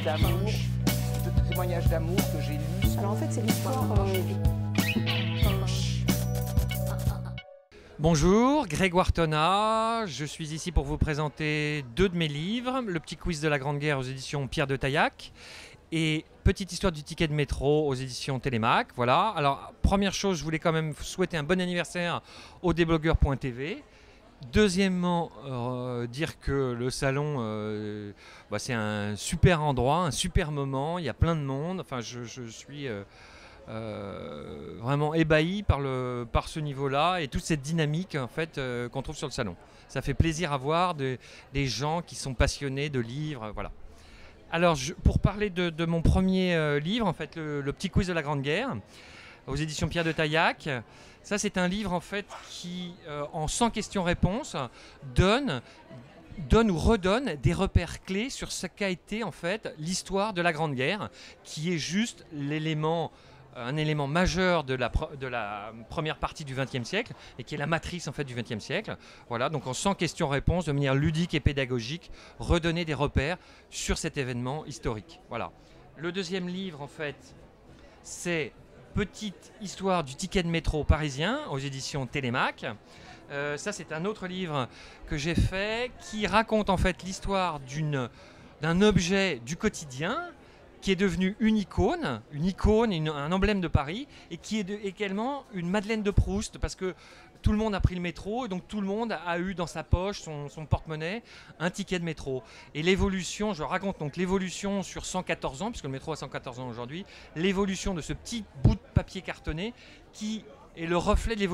d'amour, de témoignages d'amour que j'ai lus. Alors en fait, c'est l'histoire. Bonjour, Grégoire Tonnat, je suis ici pour vous présenter deux de mes livres, Le petit quiz de la Grande Guerre aux éditions Pierre de Taillac et Petite histoire du ticket de métro aux éditions Télémac. Voilà, alors première chose, je voulais quand même souhaiter un bon anniversaire au déblogueur.tv. Deuxièmement, dire que le salon, c'est un super endroit, un super moment, il y a plein de monde, enfin je suis... vraiment ébahi par ce niveau-là et toute cette dynamique en fait qu'on trouve sur le salon. Ça fait plaisir à voir des gens qui sont passionnés de livres, voilà. Alors pour parler de mon premier livre, en fait, le petit quiz de la Grande Guerre, aux éditions Pierre de Taillac. Ça, c'est un livre en fait qui, en 100 questions-réponses, donne ou redonne des repères clés sur ce qu'a été en fait l'histoire de la Grande Guerre, qui est juste un élément majeur de la première partie du XXe siècle et qui est la matrice en fait du XXe siècle. Voilà, donc en 100 questions-réponses, de manière ludique et pédagogique, redonner des repères sur cet événement historique. Voilà. Le deuxième livre en fait, c'est Petite histoire du ticket de métro parisien aux éditions Télémac. Ça, c'est un autre livre que j'ai fait qui raconte en fait l'histoire d'un objet du quotidien qui est devenu une icône, un emblème de Paris, et qui est également une Madeleine de Proust, parce que tout le monde a pris le métro, et donc tout le monde a eu dans sa poche, son porte-monnaie, un ticket de métro. Et l'évolution, je raconte donc l'évolution sur 114 ans, puisque le métro a 114 ans aujourd'hui, l'évolution de ce petit bout de papier cartonné qui est le reflet de l'évolution